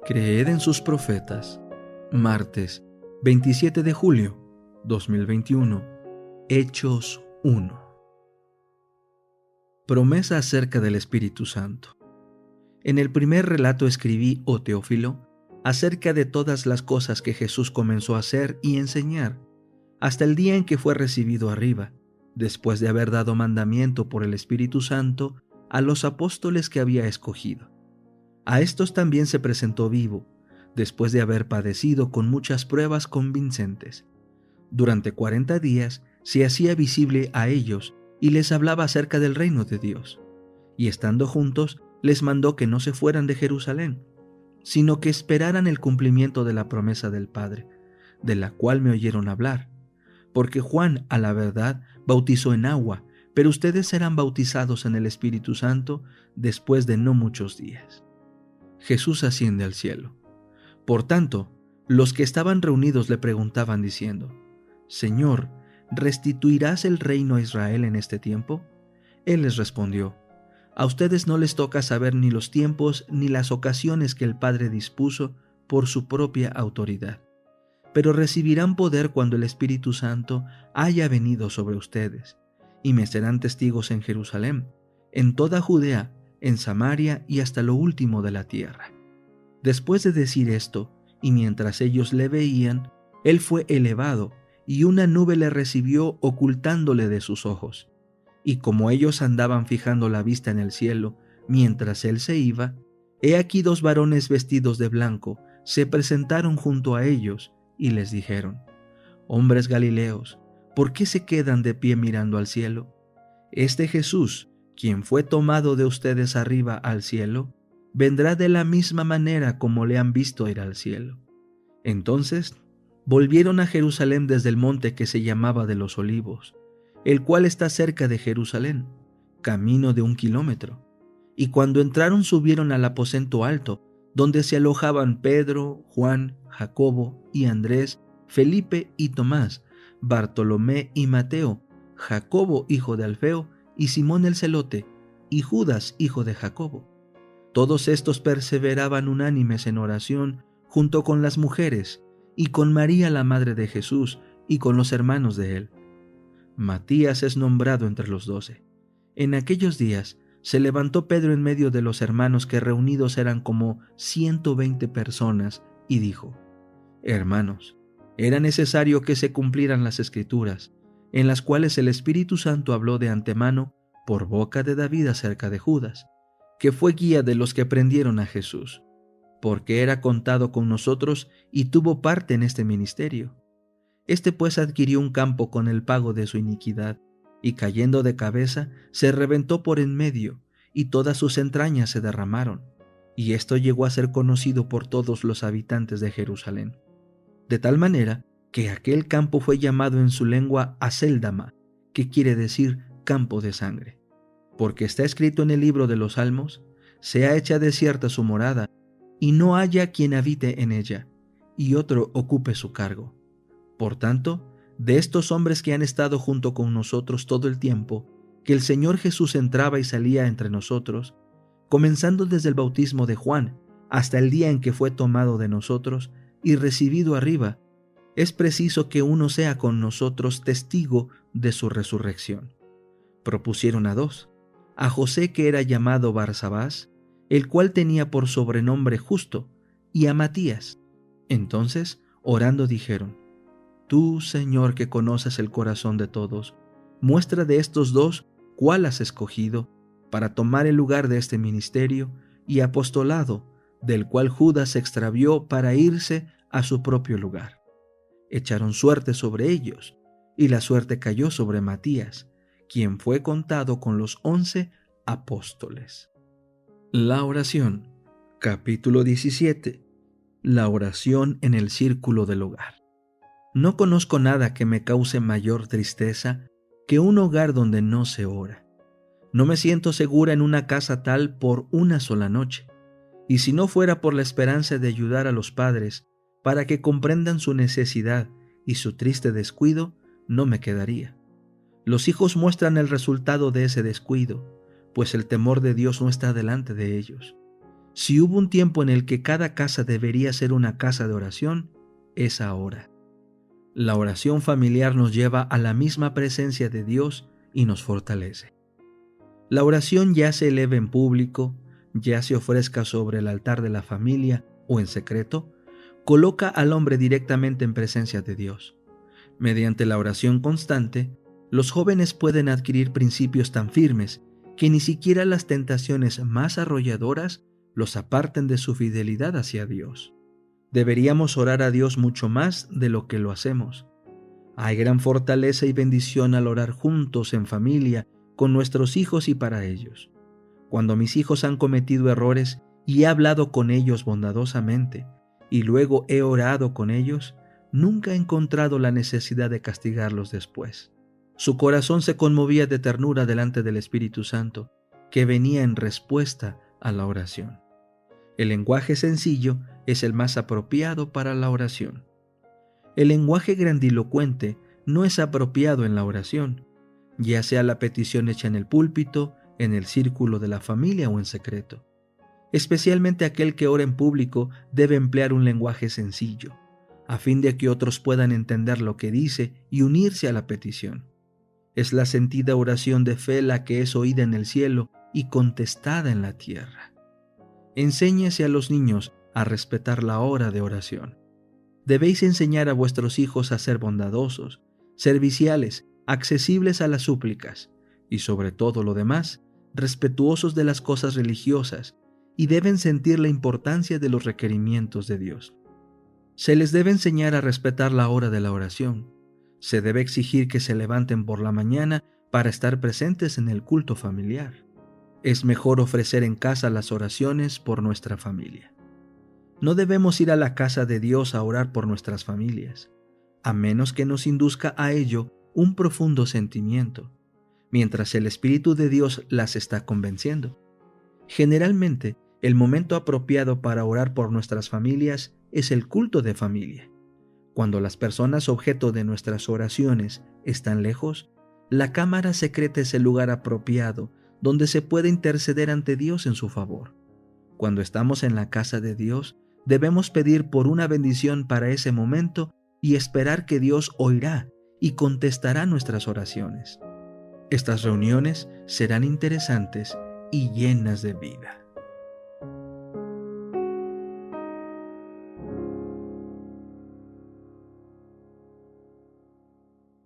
Creed en sus profetas. Martes, 27 de julio, 2021. Hechos 1. Promesa acerca del Espíritu Santo. En el primer relato escribí, oh Teófilo, acerca de todas las cosas que Jesús comenzó a hacer y enseñar, hasta el día en que fue recibido arriba, después de haber dado mandamiento por el Espíritu Santo a los apóstoles que había escogido. A estos también se presentó vivo, después de haber padecido con muchas pruebas convincentes. Durante 40 días se hacía visible a ellos y les hablaba acerca del reino de Dios. Y estando juntos, les mandó que no se fueran de Jerusalén, sino que esperaran el cumplimiento de la promesa del Padre, de la cual me oyeron hablar. Porque Juan, a la verdad, bautizó en agua, pero ustedes serán bautizados en el Espíritu Santo después de no muchos días. Jesús asciende al cielo. Por tanto, los que estaban reunidos le preguntaban diciendo: Señor, ¿restituirás el reino a Israel en este tiempo? Él les respondió: A ustedes no les toca saber ni los tiempos ni las ocasiones que el Padre dispuso por su propia autoridad, pero recibirán poder cuando el Espíritu Santo haya venido sobre ustedes, y me serán testigos en Jerusalén, en toda Judea, en Samaria y hasta lo último de la tierra. Después de decir esto, y mientras ellos le veían, él fue elevado, y una nube le recibió ocultándole de sus ojos. Y como ellos andaban fijando la vista en el cielo, mientras él se iba, he aquí 2 varones vestidos de blanco se presentaron junto a ellos, y les dijeron: Hombres Galileos, ¿por qué se quedan de pie mirando al cielo? Este Jesús, quien fue tomado de ustedes arriba al cielo, vendrá de la misma manera como le han visto ir al cielo. Entonces volvieron a Jerusalén desde el monte que se llamaba de los Olivos, el cual está cerca de Jerusalén, camino de 1 kilómetro. Y cuando entraron subieron al aposento alto, donde se alojaban Pedro, Juan, Jacobo y Andrés, Felipe y Tomás, Bartolomé y Mateo, Jacobo hijo de Alfeo y Simón el celote, y Judas hijo de Jacobo. Todos estos perseveraban unánimes en oración junto con las mujeres, y con María la madre de Jesús, y con los hermanos de él. Matías es nombrado entre los 12. En aquellos días se levantó Pedro en medio de los hermanos, que reunidos eran como 120 personas, y dijo: Hermanos, era necesario que se cumplieran las Escrituras, en las cuales el Espíritu Santo habló de antemano por boca de David acerca de Judas, que fue guía de los que prendieron a Jesús, porque era contado con nosotros y tuvo parte en este ministerio. Este pues adquirió un campo con el pago de su iniquidad, y cayendo de cabeza se reventó por en medio, y todas sus entrañas se derramaron, y esto llegó a ser conocido por todos los habitantes de Jerusalén. De tal manera que aquel campo fue llamado en su lengua Acéldama, que quiere decir campo de sangre. Porque está escrito en el libro de los Salmos: sea hecha desierta su morada, y no haya quien habite en ella, y otro ocupe su cargo. Por tanto, de estos hombres que han estado junto con nosotros todo el tiempo que el Señor Jesús entraba y salía entre nosotros, comenzando desde el bautismo de Juan hasta el día en que fue tomado de nosotros y recibido arriba, es preciso que uno sea con nosotros testigo de su resurrección. Propusieron a 2, a José, que era llamado Barsabás, el cual tenía por sobrenombre Justo, y a Matías. Entonces, orando, dijeron: Tú, Señor, que conoces el corazón de todos, muestra de estos 2 cuál has escogido para tomar el lugar de este ministerio y apostolado, del cual Judas se extravió para irse a su propio lugar. Echaron suerte sobre ellos, y la suerte cayó sobre Matías, quien fue contado con los 11 apóstoles. La oración. Capítulo 17. La oración en el círculo del hogar. No conozco nada que me cause mayor tristeza que un hogar donde no se ora. No me siento segura en una casa tal por una sola noche, y si no fuera por la esperanza de ayudar a los padres para que comprendan su necesidad y su triste descuido, no me quedaría. Los hijos muestran el resultado de ese descuido, pues el temor de Dios no está delante de ellos. Si hubo un tiempo en el que cada casa debería ser una casa de oración, es ahora. La oración familiar nos lleva a la misma presencia de Dios y nos fortalece. La oración, ya se eleve en público, ya se ofrezca sobre el altar de la familia o en secreto, coloca al hombre directamente en presencia de Dios. Mediante la oración constante, los jóvenes pueden adquirir principios tan firmes que ni siquiera las tentaciones más arrolladoras los aparten de su fidelidad hacia Dios. Deberíamos orar a Dios mucho más de lo que lo hacemos. Hay gran fortaleza y bendición al orar juntos en familia, con nuestros hijos y para ellos. Cuando mis hijos han cometido errores y he hablado con ellos bondadosamente, y luego he orado con ellos, nunca he encontrado la necesidad de castigarlos después. Su corazón se conmovía de ternura delante del Espíritu Santo, que venía en respuesta a la oración. El lenguaje sencillo es el más apropiado para la oración. El lenguaje grandilocuente no es apropiado en la oración, ya sea la petición hecha en el púlpito, en el círculo de la familia o en secreto. Especialmente aquel que ora en público debe emplear un lenguaje sencillo, a fin de que otros puedan entender lo que dice y unirse a la petición. Es la sentida oración de fe la que es oída en el cielo y contestada en la tierra. Enséñese a los niños a respetar la hora de oración. Debéis enseñar a vuestros hijos a ser bondadosos, serviciales, accesibles a las súplicas y, sobre todo lo demás, respetuosos de las cosas religiosas, y deben sentir la importancia de los requerimientos de Dios. Se les debe enseñar a respetar la hora de la oración. Se debe exigir que se levanten por la mañana para estar presentes en el culto familiar. Es mejor ofrecer en casa las oraciones por nuestra familia. No debemos ir a la casa de Dios a orar por nuestras familias, a menos que nos induzca a ello un profundo sentimiento, mientras el Espíritu de Dios las está convenciendo. Generalmente, el momento apropiado para orar por nuestras familias es el culto de familia. Cuando las personas objeto de nuestras oraciones están lejos, la cámara secreta es el lugar apropiado donde se puede interceder ante Dios en su favor. Cuando estamos en la casa de Dios, debemos pedir por una bendición para ese momento y esperar que Dios oirá y contestará nuestras oraciones. Estas reuniones serán interesantes y llenas de vida.